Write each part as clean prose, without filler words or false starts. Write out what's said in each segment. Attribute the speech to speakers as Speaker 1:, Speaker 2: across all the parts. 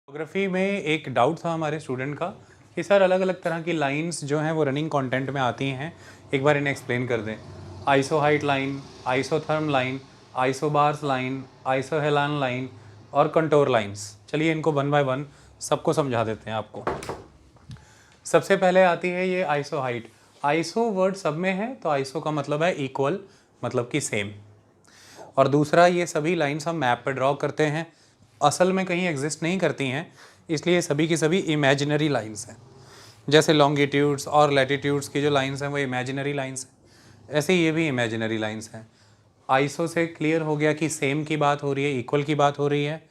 Speaker 1: Geography में एक doubt था हमारे स्टूडेंट का कि सर अलग अलग तरह की लाइंस जो हैं वो रनिंग कंटेंट में आती हैं, एक बार इन्हें एक्सप्लेन कर दें। Isohyet line, isotherm line, isobars line, isohaline line और कंटोर लाइंस। चलिए इनको वन बाय वन सबको समझा देते हैं आपको। सबसे पहले आती है ये आइसोहाइट। आइसो वर्ड सब में है तो आइसो का मतलब है इक्वल, मतलब कि सेम। और दूसरा, ये सभी लाइंस हम मैप पर ड्रॉ करते हैं, असल में कहीं एग्जिस्ट नहीं करती हैं, इसलिए सभी की सभी इमेजिनरी लाइंस हैं। जैसे लॉन्गिट्यूड्स और लैटिट्यूड्स की जो लाइंस हैं वो इमेजिनरी लाइंस हैं, ऐसे ये भी इमेजिनरी लाइंस हैं। आइसो से क्लियर हो गया कि सेम की बात हो रही है, इक्वल की बात हो रही है,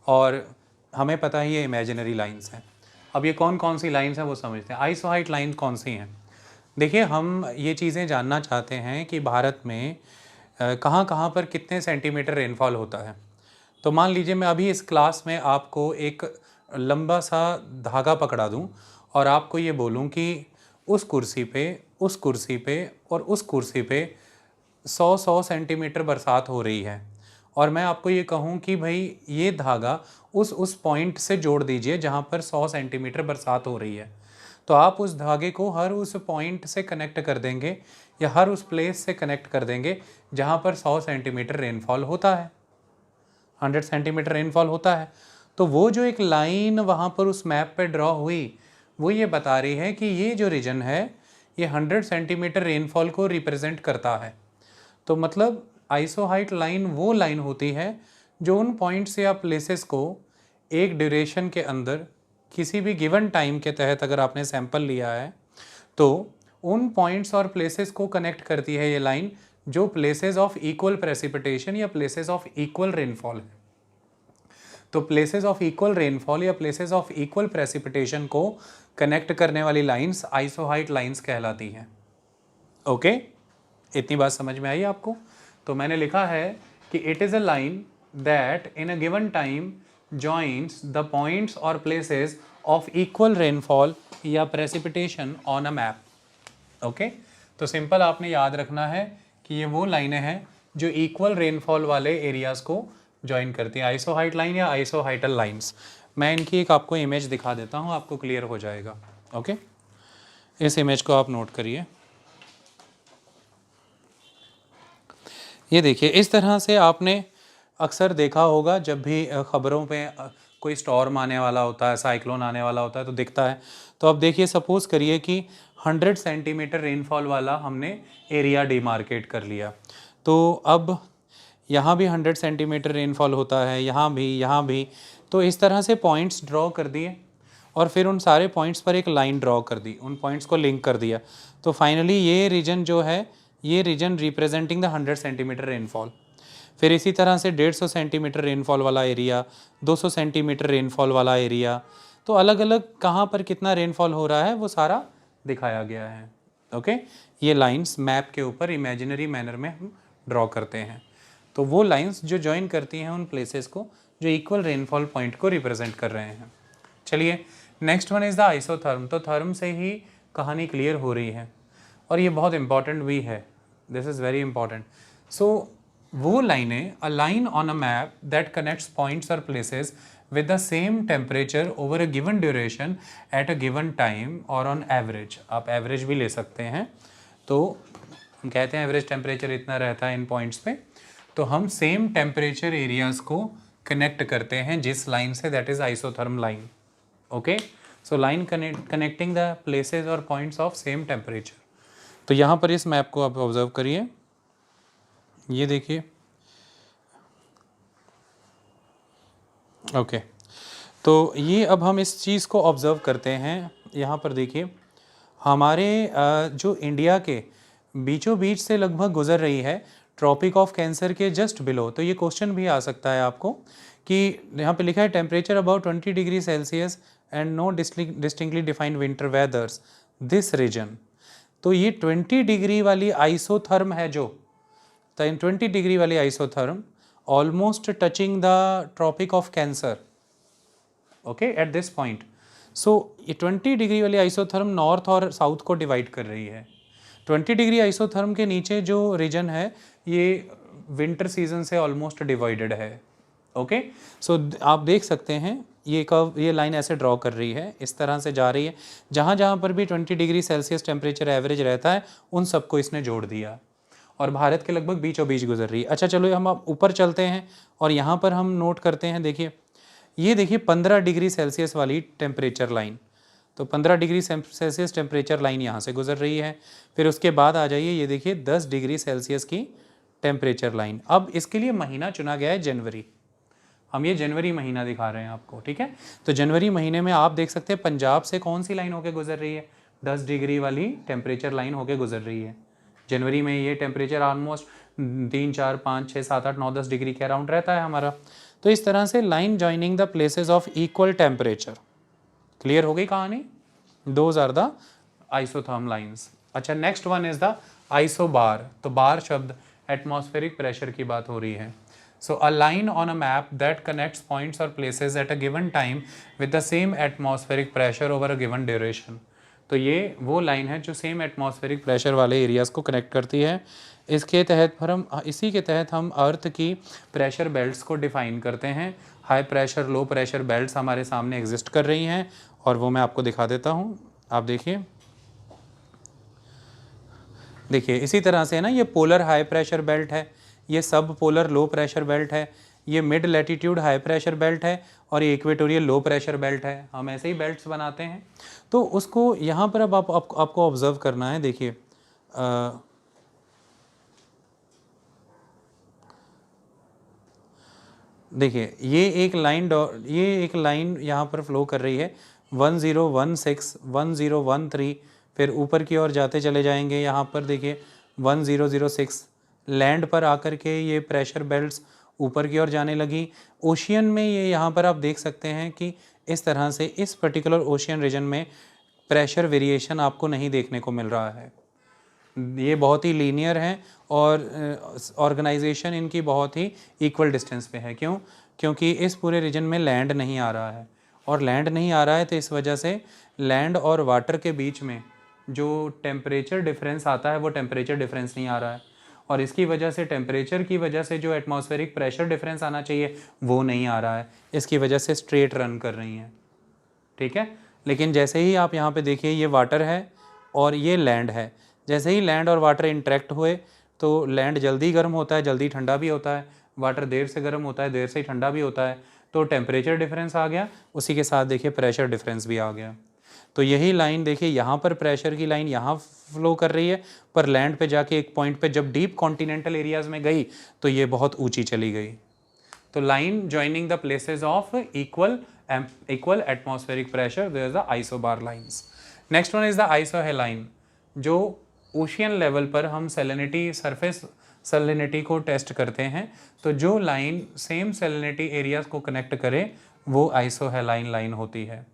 Speaker 1: और हमें पता है ये इमेजिनरी लाइंस हैं। अब ये कौन कौन सी लाइंस हैं वो समझते हैं। आइसोहाइट लाइन कौन सी हैं? देखिए, हम ये चीज़ें जानना चाहते हैं कि भारत में कहाँ कहाँ पर कितने सेंटीमीटर रेनफॉल होता है। तो मान लीजिए मैं अभी इस क्लास में आपको एक लंबा सा धागा पकड़ा दूं और आपको ये बोलूं कि उस कुर्सी पे, उस कुर्सी पे और उस कुर्सी पे 100 सेंटीमीटर बरसात हो रही है, और मैं आपको ये कहूँ कि भाई ये धागा उस पॉइंट से जोड़ दीजिए जहाँ पर 100 सेंटीमीटर बरसात हो रही है, तो आप उस धागे को हर उस पॉइंट से कनेक्ट कर देंगे या हर उस प्लेस से कनेक्ट कर देंगे जहाँ पर 100 सेंटीमीटर रेनफॉल होता है, 100 सेंटीमीटर रेनफॉल होता है। तो वो जो एक लाइन वहाँ पर उस मैप पे ड्रॉ हुई, वो ये बता रही है कि ये जो रीजन है ये 100 सेंटीमीटर रेनफॉल को रिप्रेजेंट करता है। तो मतलब आइसोहाइट लाइन वो लाइन होती है जो उन पॉइंट्स या प्लेसेस को एक ड्यूरेशन के अंदर किसी भी गिवन टाइम के तहत अगर आपने सैंपल लिया है तो उन पॉइंट्स और प्लेसेस को कनेक्ट करती है ये लाइन, जो प्लेसेस ऑफ इक्वल प्रेसिपिटेशन या प्लेसेस ऑफ इक्वल रेनफॉल है। तो प्लेसेस ऑफ इक्वल रेनफॉल या प्लेसेस ऑफ इक्वल प्रेसिपिटेशन को कनेक्ट करने वाली लाइंस आइसोहाइट लाइंस कहलाती हैं। ओके, इतनी बात समझ में आई आपको? तो मैंने लिखा है कि it is a line that in a given time joins the points or places of equal rainfall या precipitation on a map. Okay, तो सिंपल आपने याद रखना है कि ये वो लाइनें हैं जो इक्वल रेनफॉल वाले एरियाज़ को ज्वाइन करती हैं, आइसोहाइट लाइन या आइसोहाइटल लाइंस। मैं इनकी एक आपको इमेज दिखा देता हूँ, आपको क्लियर हो जाएगा। ओके, इस इमेज को आप नोट करिए। ये देखिए, इस तरह से आपने अक्सर देखा होगा जब भी ख़बरों पे कोई स्टॉर्म आने वाला होता है, साइक्लोन आने वाला होता है तो दिखता है। तो अब देखिए, सपोज़ करिए कि 100 सेंटीमीटर रेनफॉल वाला हमने एरिया डिमार्केट कर लिया, तो अब यहाँ भी 100 सेंटीमीटर रेनफॉल होता है, यहाँ भी, यहाँ भी। तो इस तरह से पॉइंट्स ड्रॉ कर दिए और फिर उन सारे पॉइंट्स पर एक लाइन ड्रॉ कर दी, उन पॉइंट्स को लिंक कर दिया। तो फाइनली ये रीजन जो है, ये region representing the 100 centimetre rainfall. फिर इसी तरह से 150 सेंटीमीटर रेनफॉल वाला एरिया, 200 सेंटीमीटर रेनफॉल वाला एरिया, तो अलग अलग कहाँ पर कितना रेनफॉल हो रहा है वो सारा दिखाया गया है। ओके, ये लाइंस मैप के ऊपर इमेजिनरी मैनर में हम ड्रॉ करते हैं। तो वो लाइंस जो ज्वाइन करती हैं उन प्लेसेस को जो इक्वल रेनफॉल पॉइंट को रिप्रेजेंट कर रहे हैं। चलिए, next one is the isotherm. तो थर्म से ही कहानी क्लियर हो रही है और ये बहुत इंपॉर्टेंट भी है, this is very important. So वो लाइनें, a line on a map that connects points और places with the same temperature over a given duration at a given time और ऑन एवरेज। आप एवरेज भी ले सकते हैं, तो हम कहते हैं एवरेज टेम्परेचर इतना रहता है इन पॉइंट्स पे, तो हम सेम टेम्परेचर एरियाज़ को कनेक्ट करते हैं जिस लाइन से, that is isotherm line. Okay, so line connecting the places और पॉइंट्स ऑफ सेम टेम्परेचर। तो यहाँ पर इस मैप को आप ऑब्जर्व करिए, ये देखिए। ओके, तो ये अब हम इस चीज़ को ऑब्ज़र्व करते हैं। यहाँ पर देखिए, हमारे जो इंडिया के बीचों बीच से लगभग गुजर रही है, ट्रॉपिक ऑफ कैंसर के जस्ट बिलो। तो ये क्वेश्चन भी आ सकता है आपको कि यहाँ पे लिखा है temperature about 20 degree Celsius and no distinctly defined winter weathers this region. तो ये 20 डिग्री वाली आइसोथर्म है जो, तो इन 20 डिग्री वाली isotherm almost touching the Tropic of Cancer, okay, at this point. So ये 20 डिग्री वाली आइसोथर्म नॉर्थ और साउथ को डिवाइड कर रही है। 20 डिग्री आइसोथर्म के नीचे जो रीजन है ये विंटर सीजन से ऑलमोस्ट डिवाइडेड है। ओके, सो आप देख सकते हैं ये कर्व, ये लाइन ऐसे ड्रॉ कर रही है, इस तरह से जा रही है। जहाँ जहाँ पर भी 20 डिग्री सेल्सियस टेम्परेचर एवरेज रहता है उन सबको इसने जोड़ दिया और भारत के लगभग बीचों बीच गुजर रही है। अच्छा चलो हम अब ऊपर चलते हैं और यहाँ पर हम नोट करते हैं, देखिए ये देखिए 15 डिग्री सेल्सियस वाली टेम्परेचर लाइन, तो 15 डिग्री सेल्सियस टेम्परेचर लाइन यहाँ से गुजर रही है। फिर उसके बाद आ जाइए, ये देखिए 10 डिग्री सेल्सियस की टेम्परेचर लाइन। अब इसके लिए महीना चुना गया है जनवरी, हम ये जनवरी महीना दिखा रहे हैं आपको, ठीक है। तो जनवरी महीने में आप देख सकते हैं पंजाब से कौन सी लाइन होके गुजर रही है, 10 डिग्री वाली टेम्परेचर लाइन होके गुजर रही है। जनवरी में ये टेम्परेचर ऑलमोस्ट 3, 4, 5, 6, 7, 8, 9, 10 डिग्री के अराउंड रहता है हमारा। तो इस तरह से line joining the places of equal temperature. Clear हो गई कहानी? Those are the isotherm lines. अच्छा, next one is the isobar. तो बार शब्द एटमॉस्फेरिक प्रेशर की बात हो रही है। So a line on a map that connects points or places at a given time with the same atmospheric pressure over a given duration. तो ये वो लाइन है जो सेम एटमॉस्फेरिक प्रेशर वाले एरियाज को कनेक्ट करती है। इसके तहत पर हम इसी के तहत हम अर्थ की प्रेशर बेल्ट्स को डिफाइन करते हैं। High pressure, low pressure belts हमारे सामने एग्जिस्ट कर रही हैं और वो मैं आपको दिखा देता हूँ। आप देखिए, देखिए इसी तरह से ना, ये पोलर हाई प्रेशर बेल्ट है, ये सब पोलर लो प्रेशर बेल्ट है, ये mid latitude high pressure belt है और ये इक्वेटोरियल लो प्रेशर बेल्ट है। हम ऐसे ही बेल्ट्स बनाते हैं। तो उसको यहाँ पर अब आपको ऑब्जर्व करना है। देखिए देखिए ये एक लाइन यहाँ पर फ्लो कर रही है 1016, 1013, फिर ऊपर की ओर जाते चले जाएंगे। यहाँ पर देखिए 1006 लैंड पर आकर के ये प्रेशर बेल्ट्स ऊपर की ओर जाने लगी। ओशियन में ये यहाँ पर आप देख सकते हैं कि इस तरह से इस पर्टिकुलर ओशियन रीजन में प्रेशर वेरिएशन आपको नहीं देखने को मिल रहा है। ये बहुत ही लीनियर है और ऑर्गेनाइजेशन इनकी बहुत ही इक्वल डिस्टेंस पे है। क्यों? क्योंकि इस पूरे रीजन में लैंड नहीं आ रहा है, और लैंड नहीं आ रहा है तो इस वजह से लैंड और वाटर के बीच में जो टेम्परेचर डिफरेंस आता है वो टेम्परेचर डिफरेंस नहीं आ रहा है, और इसकी वजह से टेम्परेचर की वजह से जो एटमॉस्फेरिक प्रेशर डिफरेंस आना चाहिए वो नहीं आ रहा है। इसकी वजह से स्ट्रेट रन कर रही हैं, ठीक है। लेकिन जैसे ही आप यहाँ पे देखिए, ये वाटर है और ये लैंड है। जैसे ही लैंड और वाटर इंटरेक्ट हुए तो लैंड जल्दी गर्म होता है, जल्दी ठंडा भी होता है, वाटर देर से गर्म होता है, देर से ही ठंडा भी होता है। तो टेम्परेचर डिफरेंस आ गया, उसी के साथ देखिए प्रेशर डिफरेंस भी आ गया। तो यही लाइन देखिए, यहाँ पर प्रेशर की लाइन यहाँ फ्लो कर रही है, पर लैंड पे जाके एक पॉइंट पे जब डीप कॉन्टिनेंटल एरियाज में गई तो ये बहुत ऊंची चली गई। तो line joining the places of equal atmospheric pressure, there is the isobar lines. Next one is the isohaline. जो ओशियन लेवल पर हम सैलिनिटी, सरफेस सैलिनिटी को टेस्ट करते हैं, तो जो लाइन सेम सैलिनिटी एरियाज को कनेक्ट करे वो आइसोहेलाइन लाइन होती है।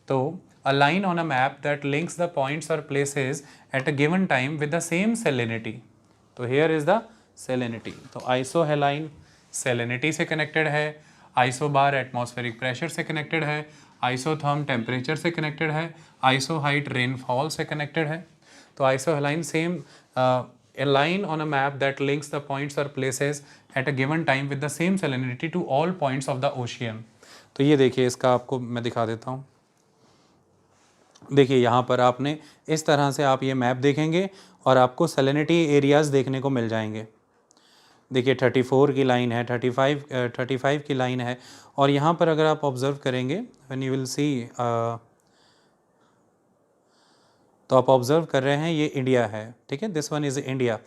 Speaker 1: तो a line on a map that links the points or places at a given time with the same salinity. तो here is the salinity. तो isohaline salinity से connected है, isobar atmospheric pressure से connected है, isotherm temperature से connected है, isoheight rainfall से connected है। तो isohaline same a line on a map that links the points or places at a given time with the same salinity to all points of the ocean. तो ये देखिए, इसका आपको मैं दिखा देता हूँ। देखिए यहाँ पर आपने इस तरह से आप ये मैप देखेंगे और आपको सैलिनिटी एरियाज़ देखने को मिल जाएंगे। देखिए 34 की लाइन है, 35 की लाइन है, और यहाँ पर अगर आप ऑब्ज़र्व करेंगे, व्हेन यू विल सी, तो आप ऑब्ज़र्व कर रहे हैं ये इंडिया है, ठीक है, दिस वन इज़ इंडिया।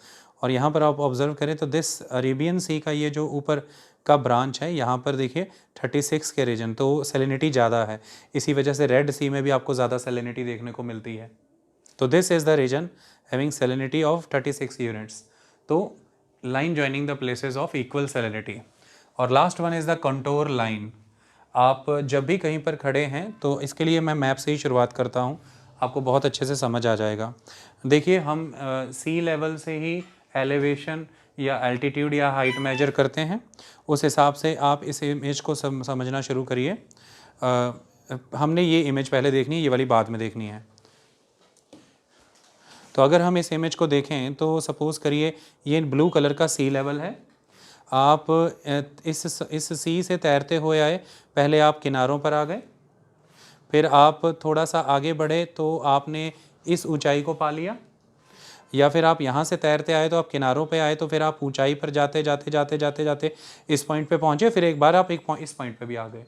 Speaker 1: और यहाँ पर आप ऑब्ज़र्व करें तो दिस अरेबियन सी का ये जो ऊपर का ब्रांच है, यहाँ पर देखिए 36 के रीजन, तो सैलिनिटी ज़्यादा है। इसी वजह से रेड सी में भी आपको ज़्यादा सैलिनिटी देखने को मिलती है। तो this is the region having salinity of 36 units. तो line joining the places of equal salinity. और last one is the contour line. आप जब भी कहीं पर खड़े हैं तो इसके लिए मैं मैप से ही शुरुआत करता हूँ, आपको बहुत अच्छे से समझ आ जाएगा। देखिए हम सी लेवल से ही एलिवेशन या एल्टीट्यूड या हाइट मेजर करते हैं, उस हिसाब से आप इस इमेज को समझना शुरू करिए। हमने ये इमेज पहले देखनी है, ये वाली बाद में देखनी है। तो अगर हम इस इमेज को देखें तो सपोज़ करिए ये ब्लू कलर का सी लेवल है, आप इस सी से तैरते हुए आए, पहले आप किनारों पर आ गए, फिर आप थोड़ा सा आगे बढ़े तो आपने इस ऊंचाई को पा लिया, या फिर आप यहाँ से तैरते आए तो आप किनारों पे आए, तो फिर आप ऊंचाई पर जाते जाते जाते जाते जाते इस पॉइंट पे पहुँचे, फिर एक बार आप इस पॉइंट पे भी आ गए।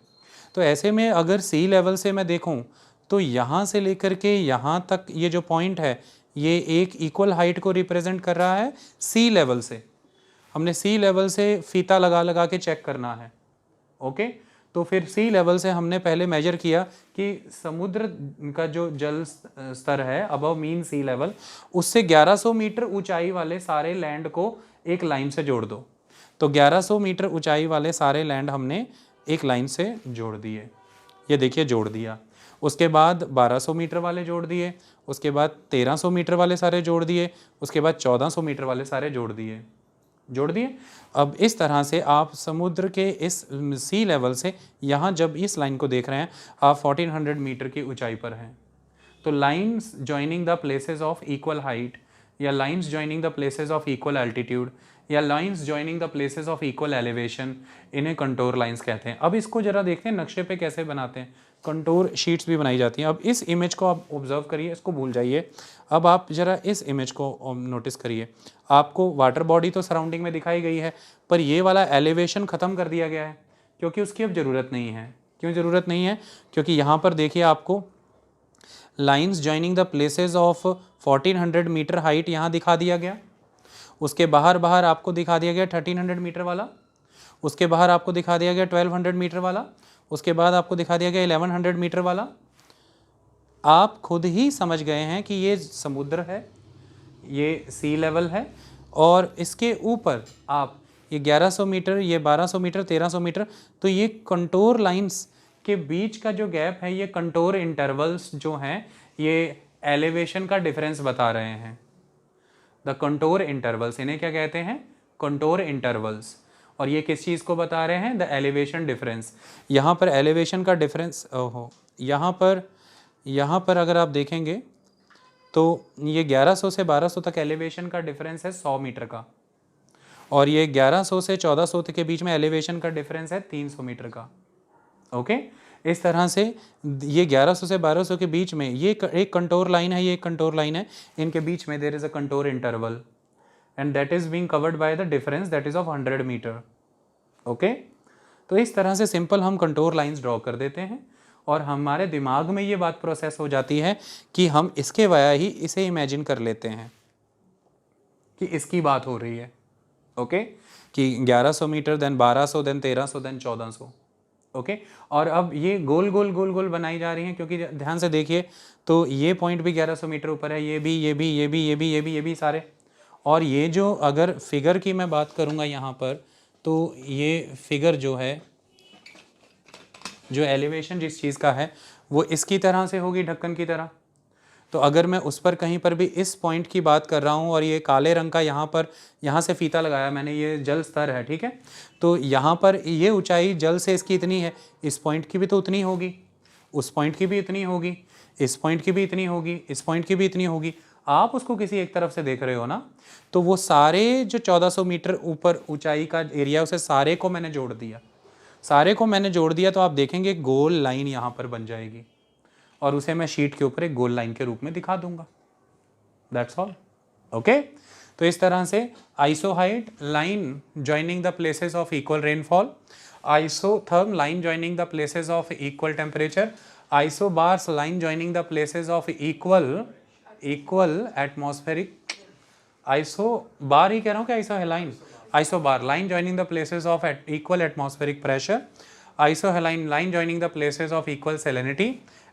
Speaker 1: तो ऐसे में अगर सी लेवल से मैं देखूँ तो यहाँ से लेकर के यहाँ तक ये जो पॉइंट है ये एक इक्वल हाइट को रिप्रेजेंट कर रहा है सी लेवल से। हमने सी लेवल से फीता लगा लगा के चेक करना है। ओके, तो फिर सी लेवल से हमने पहले मेजर किया कि समुद्र का जो जल स्तर है अबव मीन सी लेवल, उससे 1100 मीटर ऊंचाई वाले सारे लैंड को एक लाइन से जोड़ दो। तो 1100 मीटर ऊंचाई वाले सारे लैंड हमने एक लाइन से जोड़ दिए, ये देखिए जोड़ दिया। उसके बाद 1200 मीटर वाले जोड़ दिए, उसके बाद 1300 मीटर वाले सारे जोड़ दिए, उसके बाद 1400 मीटर वाले सारे जोड़ दिए। अब इस तरह से आप समुद्र के इस सी लेवल से यहाँ जब इस लाइन को देख रहे हैं आप 1400 मीटर की ऊंचाई पर हैं। तो lines joining the places of equal height, या lines joining the places of equal altitude, या lines joining the places of equal elevation, इन्हें कंटूर लाइंस कहते हैं। अब इसको जरा देखते हैं नक्शे पे कैसे बनाते हैं। कंटूर शीट्स भी बनाई जाती हैं। अब इस इमेज को आप ऑब्जर्व करिए, इसको भूल जाइए। अब आप जरा इस इमेज को नोटिस करिए। आपको वाटर बॉडी तो सराउंडिंग में दिखाई गई है, पर ये वाला एलिवेशन ख़त्म कर दिया गया है क्योंकि उसकी अब ज़रूरत नहीं है। क्यों ज़रूरत नहीं है? क्योंकि यहाँ पर देखिए आपको lines joining the places of 1400 metre height यहाँ दिखा दिया गया। उसके बाहर आपको दिखा दिया गया 1300 मीटर वाला, उसके बाहर आपको दिखा दिया गया 1200 मीटर वाला, उसके बाद आपको दिखा दिया गया 1100 मीटर वाला। आप खुद ही समझ गए हैं कि ये समुद्र है, ये सी लेवल है, और इसके ऊपर आप ये 1100 मीटर, ये 1200 मीटर, 1300 मीटर, तो ये कंटूर लाइंस के बीच का जो गैप है, ये कंटूर इंटरवल्स जो हैं, ये एलिवेशन का डिफरेंस बता रहे हैं। द कंटूर इंटरवल्स, इन्हें क्या कहते हैं? Contour intervals. और ये किस चीज़ को बता रहे हैं? The elevation difference. यहाँ पर एलिवेशन का डिफरेंस यहाँ पर अगर आप देखेंगे तो ये 1100 से 1200 तक एलिवेशन का डिफरेंस है 100 मीटर का, और ये 1100 से 1400 के बीच में एलिवेशन का डिफरेंस है 300 मीटर का। ओके, इस तरह से ये 1100 से 1200 के बीच में ये एक कंटूर लाइन है, ये एक कंटूर लाइन है, इनके बीच में there is a contour interval and that is being covered by the difference that is of 100 metre. Okay, तो इस तरह से सिंपल हम कंटूर लाइंस ड्रॉ कर देते हैं और हमारे दिमाग में ये बात प्रोसेस हो जाती है कि हम इसके वाया ही इसे इमेजिन कर लेते हैं कि इसकी बात हो रही है। ओके, कि 1100 metre, then 1200, then 1300, then 1400। Okay, और अब ये गोल गोल गोल गोल बनाई जा रही हैं, क्योंकि ध्यान से देखिए तो ये पॉइंट भी 1100 मीटर ऊपर है, ये भी सारे। और ये जो अगर फिगर की मैं बात करूँगा यहाँ पर, तो ये फिगर जो है, जो एलिवेशन जिस चीज़ का है वो इसकी तरह से होगी, ढक्कन की तरह। तो अगर मैं उस पर कहीं पर भी इस पॉइंट की बात कर रहा हूँ और ये काले रंग का यहाँ से फीता लगाया मैंने, ये जल स्तर है, ठीक है, तो यहाँ पर ये ऊंचाई जल से इसकी इतनी है, इस पॉइंट की भी तो उतनी होगी, उस पॉइंट की भी इतनी होगी, इस पॉइंट की भी इतनी होगी, इस पॉइंट की भी इतनी होगी। आप उसको किसी एक तरफ से देख रहे हो ना, तो वो सारे जो 1400 मीटर ऊपर ऊंचाई का एरिया, उसे सारे को मैंने जोड़ दिया, तो आप देखेंगे गोल लाइन यहाँ पर बन जाएगी और उसे मैं शीट के ऊपर एक गोल लाइन के रूप में दिखा दूंगा। That's all. ओके, तो इस तरह से isohyet line joining the places of equal rainfall, isotherm line joining the places of equal temperature, isobars line joining the places of equal atmospheric, isobar ही कह रहा हूँ कि isohaline, isobar line joining the places of equal atmospheric pressure, isohaline line joining the places of equal salinity,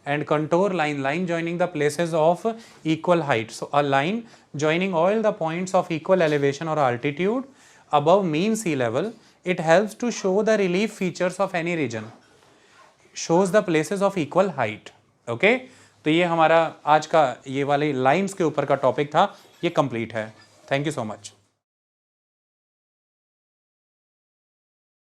Speaker 1: and contour line joining the places of equal height. So a line joining all the points of equal elevation or altitude above mean sea level, it helps to show the relief features of any region, shows the places of equal height. Okay, तो ये हमारा आज का ये वाले lines के ऊपर का टॉपिक था, ये कंप्लीट है। Thank you so much.